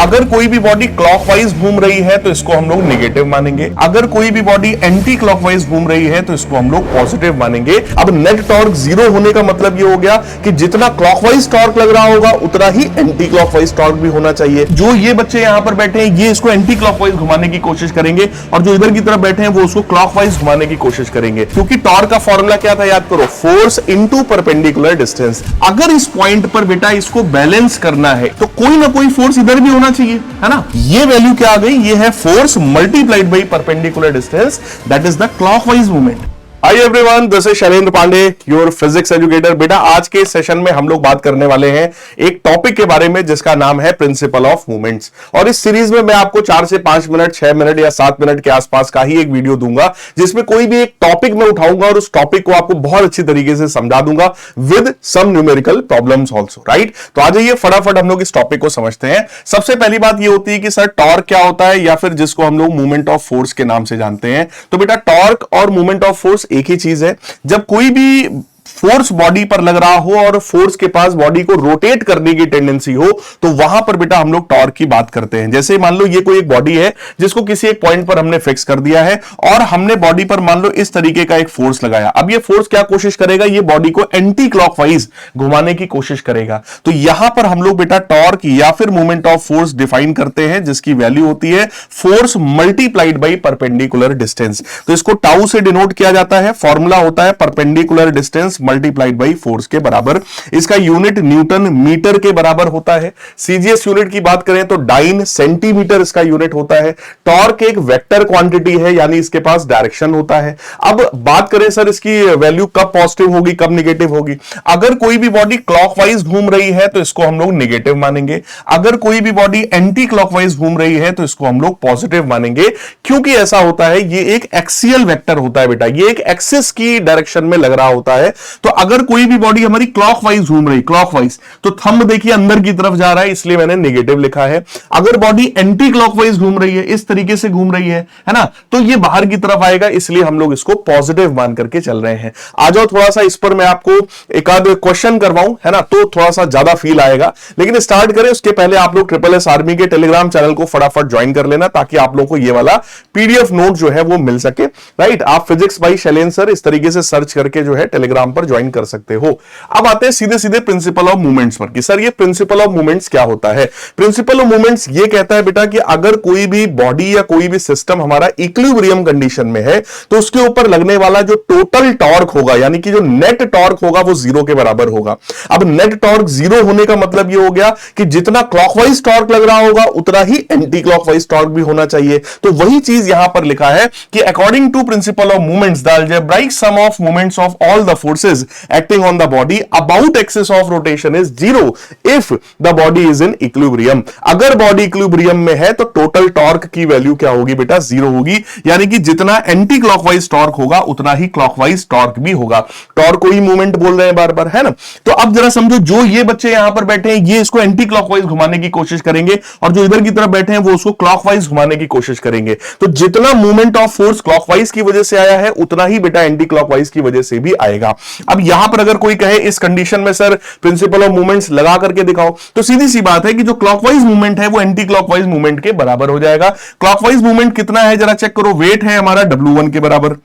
अगर कोई भी बॉडी क्लॉकवाइज घूम रही है तो इसको हम लोग नेगेटिव मानेंगे, अगर कोई भी बॉडी एंटी क्लॉकवाइज घूम रही है तो इसको हम लोग पॉजिटिव मानेंगे। अब नेट टॉर्क जीरो होने का मतलब ये हो गया कि जितना क्लॉकवाइज टॉर्क लग रहा होगा उतना ही एंटी क्लॉकवाइज टॉर्क भी होना चाहिए। जो ये बच्चे यहां पर बैठे हैं ये इसको एंटी क्लॉकवाइज घुमाने की कोशिश करेंगे और जो इधर की तरफ बैठे हैं वो उसको क्लॉकवाइज घुमाने की कोशिश करेंगे, क्योंकि टॉर्क का फॉर्मूला क्या था याद करो, फोर्स इनटू परपेंडिकुलर डिस्टेंस। अगर इस पॉइंट पर बेटा इसको बैलेंस करना है तो कोई ना कोई फोर्स इधर भी होना चाहिए, है ना। ये वैल्यू क्या आ गई, ये है force multiplied by perpendicular distance, that is the clockwise movement. Hi everyone, this is Shailendra Pandey, your physics educator. बेटा आज के सेशन में हम लोग बात करने वाले हैं एक टॉपिक के बारे में जिसका नाम है प्रिंसिपल ऑफ मूवमेंट्स। और इस सीरीज में मैं आपको 4 से 5 मिनट, 6 मिनट या 7 मिनट के आसपास का ही एक वीडियो दूंगा जिसमें कोई भी एक टॉपिक मैं उठाऊंगा और उस टॉपिक को आपको बहुत अच्छी तरीके से समझा दूंगा with some numerical problems also, right. तो आ जाइए फटाफट हम लोग इस टॉपिक को समझते हैं। सबसे पहली बात ये होती है कि सर टॉर्क क्या होता है, या फिर जिसको हम लोग मूवमेंट ऑफ फोर्स के नाम से जानते हैं। तो बेटा टॉर्क और मूवमेंट ऑफ फोर्स एक ही चीज है। जब कोई भी फोर्स बॉडी पर लग रहा हो और फोर्स के पास बॉडी को रोटेट करने की टेंडेंसी हो तो वहां पर बेटा हम लोग टॉर्क की बात करते हैं। जैसे मान लो ये कोई एक बॉडी है जिसको किसी एक पॉइंट पर हमने फिक्स कर दिया है और हमने बॉडी पर मान लो इस तरीके का एक फोर्स लगाया। अब ये फोर्स क्या कोशिश करेगा, ये बॉडी को एंटी क्लॉकवाइज घुमाने की कोशिश करेगा। तो यहां पर हम लोग बेटा टॉर्क या फिर मूवमेंट ऑफ फोर्स डिफाइन करते हैं जिसकी वैल्यू होती है force multiplied by perpendicular distance. तो इसको टाउ से डिनोट किया जाता है, फॉर्मूला होता है perpendicular distance multiplied by force के बराबर। इसका यूनिट न्यूटन मीटर के बराबर होता है। सीजीएस यूनिट की बात करें तो डाइन सेंटीमीटर इसका यूनिट होता है। टॉर्क एक वेक्टर क्वांटिटी है, यानी इसके पास डायरेक्शन होता है। अब बात करें सर इसकी वैल्यू कब पॉजिटिव होगी कब नेगेटिव होगी। अगर कोई भी बॉडी क्लॉकवाइज घूम रही है तो इसको हम लोग नेगेटिव मानेंगे, अगर कोई भी बॉडी एंटी क्लॉकवाइज घूम रही है तो इसको हम लोग पॉजिटिव मानेंगे। क्योंकि ऐसा होता है, ये एक एक्सियल वेक्टर होता है बेटा, ये एक एक्सिस की डायरेक्शन में लग रहा होता है। तो अगर कोई भी बॉडी हमारी क्लॉकवाइज घूम रही, क्लॉकवाइज, तो थंब देखिए अंदर की तरफ जा रहा है इसलिए मैंने नेगेटिव लिखा है। अगर बॉडी एंटी क्लॉकवाइज घूम रही है, इस तरीके से घूम रही है ना, तो ये बाहर की तरफ आएगा इसलिए हम लोग इसको पॉजिटिव मान करके चल रहे हैं। आ जाओ थोड़ा सा इस पर मैं आपको एक आध क्वेश्चन करवाऊं, है ना, तो थोड़ा सा ज्यादा फील आएगा। लेकिन स्टार्ट करें उसके पहले आप लोग ट्रिपल एस आर्मी के टेलीग्राम चैनल को फटाफट ज्वाइन कर लेना ताकि आप लोग को ये वाला पीडीएफ नोट जो है वो मिल सके, राइट। आप फिजिक्स बाई शैलेंद्र सर इस तरीके से सर्च करके जो है टेलीग्राम पर ज्वाइन कर सकते हो। अब आते हैं सीधे सीधे प्रिंसिपल ऑफ मूवमेंट्स पर कि सर ये प्रिंसिपल ऑफ मूवमेंट्स क्या होता है। प्रिंसिपल ऑफ मूवमेंट्स ये कहता है बेटा कि अगर कोई भी बॉडी या कोई भी सिस्टम हमारा इक्विलिब्रियम कंडीशन में है तो उसके ऊपर लगने वाला जो टोटल टॉर्क होगा, यानी कि जो नेट टॉर्क होगा वो जीरो के बराबर होगा। अब नेट टॉर्क जीरो होने का मतलब ये हो गया कि जितना क्लॉकवाइज टॉर्क लग रहा होगा उतना ही एंटी क्लॉकवाइज टॉर्क भी होना चाहिए। तो वही चीज यहां पर लिखा है कि according to principle of movements the algebraic sum of movements of all the forces acting on the body about axis of rotation is zero if the body is in equilibrium। अगर बॉडी इक्विलिब्रियम में है तो total torque की value क्या होगी बेटा, zero होगी। यानी कि जितना एंटी क्लॉकवाइज टॉर्क होगा उतना ही क्लॉकवाइज टॉर्क भी होगा। टॉर्क को ही मूवमेंट बोल रहे हैं बार बार, है ना। तो अब जरा समझो, जो ये बच्चे यहां पर बैठे हैं ये इसको एंटी क्लॉकवाइज घुमाने की कोशिश करेंगे और जो इधर की तरफ बैठे हैं वो उसको क्लॉकवाइज घुमाने की कोशिश करेंगे। तो जितना मूवमेंट ऑफ फोर्स क्लॉकवाइज की वजह से आया है उतना ही बेटा एंटी क्लॉकवाइज की वजह से भी आएगा। अब यहां पर अगर कोई कहे इस कंडीशन में सर प्रिंसिपल ऑफ मूवमेंट्स लगा करके दिखाओ, तो सीधी सी बात है कि जो क्लॉकवाइज मूवमेंट है वो एंटी क्लॉकवाइज मूवमेंट के बराबर हो जाएगा। क्लॉकवाइज मूवमेंट कितना है जरा चेक करो, वेट है हमारा W1 के बराबर,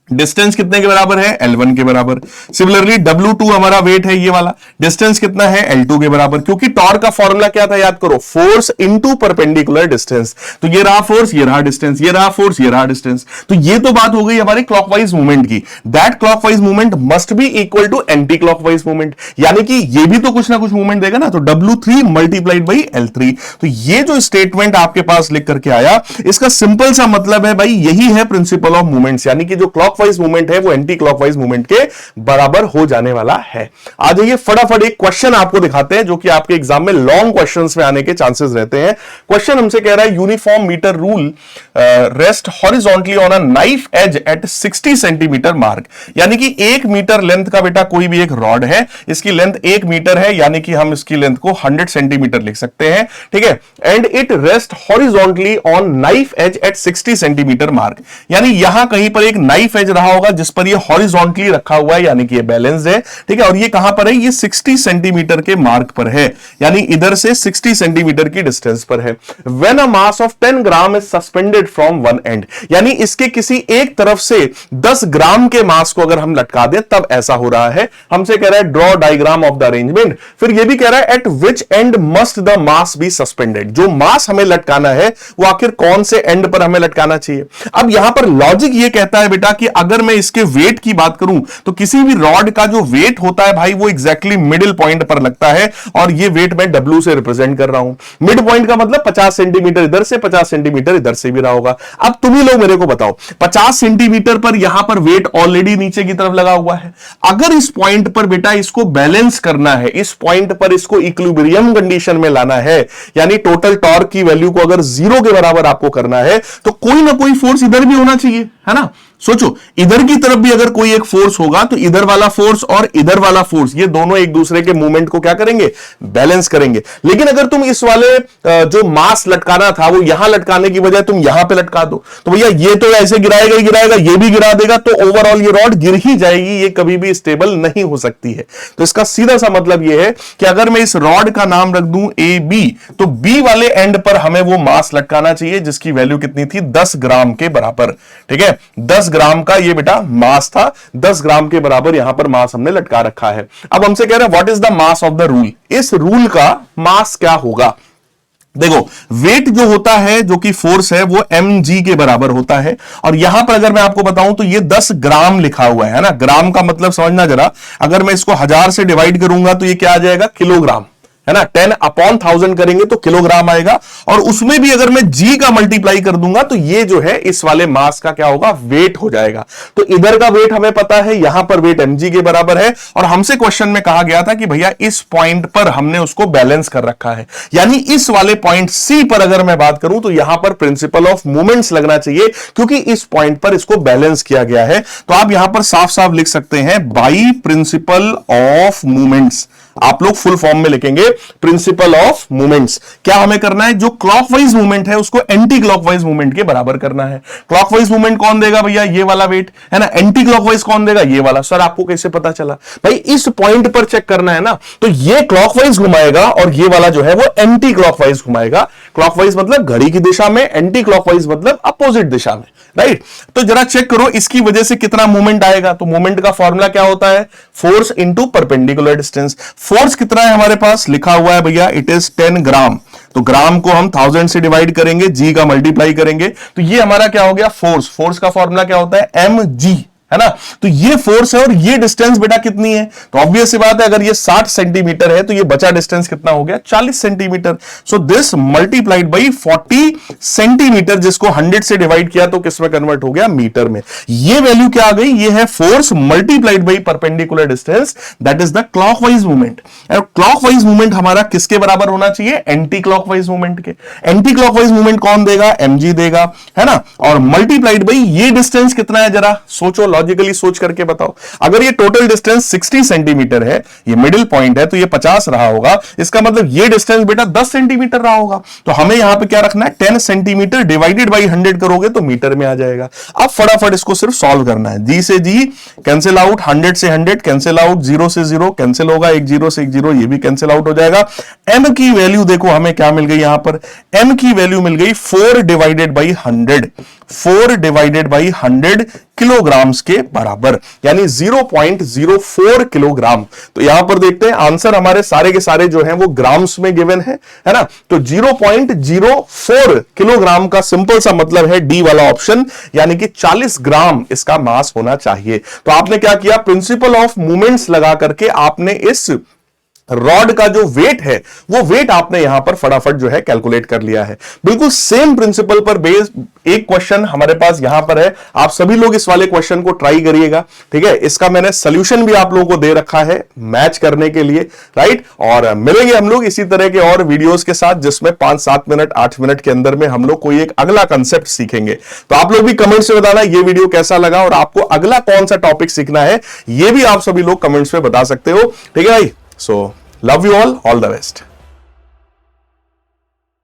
डिस्टेंस कितने के बराबर है, L1 के बराबर। सिमिलरली W2 हमारा वेट है ये वाला, डिस्टेंस कितना है, L2 के बराबर। क्योंकि टॉर्क का फॉर्मूला क्या था याद करो, फोर्स इनटू परपेंडिकुलर डिस्टेंस। तो ये रहा फोर्स, ये रहा डिस्टेंस, ये रहा फोर्स, ये रहा डिस्टेंस। तो ये तो बात हो गई हमारी क्लॉकवाइज मूवमेंट की। That clockwise movement must be equal to anti clockwise movement, यानी कि ये भी तो कुछ ना कुछ मूवमेंट देगा ना। तो W3 मल्टीप्लाइड बाई L3। तो ये जो स्टेटमेंट आपके पास लिख करके आया, इसका सिंपल सा मतलब है भाई यही है प्रिंसिपल ऑफ मूवमेंट्स, यानी कि जो क्लॉकवाइज मूवमेंट है वो एंटी क्लॉकवाइज मूवमेंट के बराबर हो जाने वाला है। आ जाइए फटाफट एक क्वेश्चन आपको दिखाते हैं जो कि आपके एग्जाम में लॉन्ग क्वेश्चंस में आने के चांसेस रहते हैं। क्वेश्चन हमसे कह रहा है uniform metre rule rest horizontally on a knife edge at 60 centimetre mark. यानी कि 1 मीटर लेंथ का बेटा कोई भी एक रॉड है, इसकी लेंथ 1 मीटर है, यानी कि हम इसकी लेंथ को 100 सेंटीमीटर लिख सकते हैं, ठीक है। And it rest horizontally on knife edge at 60 centimetre mark. यानी यहां कहीं पर एक नाइफ एज एज रहा होगा जिस पर ये हॉरिजॉन्टली रखा हुआ है, यानी कि ये बैलेंस्ड है, ठीक है। और ये कहां पर है, ये 60 सेंटीमीटर के मार्क पर है, यानी इधर से 60 सेंटीमीटर की डिस्टेंस पर है। When a mass of 10 gram is suspended from one and, यानी इसके किसी एक तरफ से 10 ग्राम के मास को अगर हम लटका दें तब ऐसा हो रहा है। हमसे कह रहा है draw diagram of the arrangement, फिर ये भी कह रहा है eight which and must the mass be suspended, जो मास हमें लटकाना है वो आखिर कौन से एंड पर हमें लटकाना चाहिए। अब यहां पर लॉजिक ये कहता है बेटा कि अगर मैं इसके वेट की बात करूं तो किसी भी रॉड का जो वेट होता है भाई वो एग्जैक्टली मिडिल पॉइंट पर लगता है, और ये वेट मैं W से रिप्रेजेंट कर रहा हूं। मिड पॉइंट का मतलब 50 सेंटीमीटर इधर से, 50 सेंटीमीटर इधर से भी रहा होगा। अब तुम ही लोग मेरे को बताओ, 50 सेंटीमीटर पर यहां पर वेट ऑलरेडी नीचे की तरफ लगा हुआ है। अगर इस पॉइंट पर बेटा इसको बैलेंस करना है, इस पॉइंट पर इसको इक्विलिब्रियम कंडीशन में लाना है, यानी टोटल टॉर्क की वैल्यू को अगर 0 के बराबर आपको करना है तो कोई ना कोई फोर्स इधर भी होना चाहिए, है ना। सोचो, इधर की तरफ भी अगर कोई एक फोर्स होगा तो इधर वाला फोर्स और इधर वाला फोर्स ये दोनों एक दूसरे के मूवमेंट को क्या करेंगे, बैलेंस करेंगे। लेकिन अगर तुम इस वाले जो मास लटकाना था वो यहां लटकाने की बजाय तुम यहां पे लटका दो तो भैया ये तो ऐसे गिराएगा ही गिराएगा, ये भी गिरा देगा, तो ओवरऑल ये रॉड गिर ही जाएगी, ये कभी भी स्टेबल नहीं हो सकती है। तो इसका सीधा सा मतलब ये है कि अगर मैं इस रॉड का नाम रख दूं AB, तो B वाले एंड पर हमें वो मास लटकाना चाहिए जिसकी वैल्यू कितनी थी, 10 ग्राम के बराबर, ठीक है। 10 ग्राम का ये बेटा मास था, 10 ग्राम के बराबर यहां पर मास हमने लटका रखा है। अब हमसे कह रहे हैं what is the mass of the rule, इस रूल का मास क्या होगा। देखो, वेट जो होता है, जो कि फोर्स है, वो mg के बराबर होता है, और यहां पर अगर मैं आपको बताऊं तो ये 10 ग्राम लिखा हुआ है ना। ग्राम का मतलब समझना जरा, अगर मैं इसको 1000 से डिवाइड करूंगा तो ये क्या आ जाएगा, किलोग्राम, है ना। 10/1000 करेंगे तो किलोग्राम आएगा, और उसमें भी अगर मैं g का मल्टीप्लाई कर दूंगा तो ये जो है इस वाले मास का क्या होगा, वेट हो जाएगा। तो इधर का वेट हमें पता है, यहां पर वेट mg के बराबर है, और हमसे क्वेश्चन में कहा गया था कि भैया इस पॉइंट पर हमने उसको बैलेंस कर रखा है, यानी इस वाले पॉइंट C पर अगर मैं बात करूं तो यहां पर प्रिंसिपल ऑफ मूवमेंट्स लगना चाहिए, क्योंकि इस पॉइंट पर इसको बैलेंस किया गया है। तो आप यहां पर साफ साफ लिख सकते हैं बाई प्रिंसिपल ऑफ मूवमेंट्स, आप लोग फुल फॉर्म में लिखेंगे प्रिंसिपल ऑफ मूवमेंट्स। क्या हमें करना है, जो क्लॉकवाइज मूवमेंट है उसको एंटी क्लॉकवाइज मूवमेंट के बराबर करना है। क्लॉकवाइज मूवमेंट कौन देगा भैया, ये वाला वेट, है ना। एंटी क्लॉकवाइज कौन देगा, ये वाला। सर आपको कैसे पता चला, भाई इस पॉइंट पर चेक करना है ना, तो ये क्लॉकवाइज घुमाएगा और ये वाला जो है वो एंटी क्लॉकवाइज घुमाएगा। क्लॉकवाइज मतलब घड़ी की दिशा में, एंटी क्लॉकवाइज मतलब अपोजिट दिशा में, राइट। तो जरा चेक करो इसकी वजह से कितना मूवमेंट आएगा। तो मूवमेंट का फॉर्मूला क्या होता है, force into perpendicular distance. Force कितना है हमारे पास, लिखा हुआ है भैया इट इज 10 ग्राम, तो ग्राम को हम 1000 से डिवाइड करेंगे, जी का मल्टीप्लाई करेंगे, तो ये हमारा क्या हो गया, फोर्स। फोर्स का फॉर्मूला क्या होता है, mg, है ना। तो ये फोर्स है, और ये डिस्टेंस बेटा कितनी है, तो ऑब्वियस सी बात है अगर ये 60 सेंटीमीटर है तो ये बचा डिस्टेंस कितना हो गया, 40 centimetre. So this multiplied by 40 centimetre, जिसको 100 से डिवाइड किया तो किस में कन्वर्ट हो गया, मीटर में। ये वैल्यू क्या आ गई, ये है force multiplied by perpendicular distance, that is the clockwise movement. Clockwise movement हमारा किसके बराबर होना चाहिए, एंटी क्लॉकवाइज मूवमेंट के। एंटी क्लॉकवाइज मूवमेंट कौन देगा, mg देगा, है ना। और मल्टीप्लाइड बाई ये डिस्टेंस कितना है, जरा सोचो, लॉजिकली सोच करके बताओ। अगर ये टोटल डिस्टेंस 60 सेंटीमीटर है, ये मिडिल पॉइंट है, तो ये 50 रहा होगा, इसका मतलब ये डिस्टेंस बेटा 10 सेंटीमीटर रहा होगा। तो हमें यहां पे क्या रखना है, 10 सेंटीमीटर डिवाइडेड बाई 100 करोगे तो मीटर में आ जाएगा। अब फटाफट इसको सिर्फ सॉल्व करना है, जी से जी कैंसिल आउट, 100 से 100 कैंसिल आउट, 0 से 0 कैंसिल होगा, 1 0 से 1 0 ये भी कैंसिल आउट हो जाएगा। m की वैल्यू देखो हमें क्या मिल गई, यहां पर m की वैल्यू मिल गई 4 divided by 100, 4 divided by 100 kilograms के बराबर, यानी 0.04 किलोग्राम। तो यहां पर देखते हैं आंसर हमारे सारे के सारे जो हैं वो ग्राम्स में गिवन है ना। तो 0.04 किलोग्राम का सिंपल सा मतलब है डी वाला ऑप्शन, यानी कि 40 ग्राम इसका मास होना चाहिए। तो आपने क्या किया, प्रिंसिपल ऑफ मूवमेंट्स लगा करके आपने इस रॉड का जो वेट है वो वेट आपने यहां पर फटाफट जो है कैलकुलेट कर लिया है। बिल्कुल सेम प्रिंसिपल पर बेस्ड एक क्वेश्चन हमारे पास यहां पर है, आप सभी लोग इस वाले क्वेश्चन को ट्राई करिएगा, ठीक है। इसका मैंने सोल्यूशन भी आप लोगों को दे रखा है मैच करने के लिए, राइट। और मिलेंगे हम लोग इसी तरह के और वीडियोस के साथ, जिसमें 5-7 मिनट 8 मिनट के अंदर में हम लोग कोई एक अगला कंसेप्ट सीखेंगे। तो आप लोग भी कमेंट्स में बताना ये वीडियो कैसा लगा और आपको अगला कौन सा टॉपिक सीखना है, ये भी आप सभी लोग कमेंट्स में बता सकते हो, ठीक है भाई। So, love you all the best.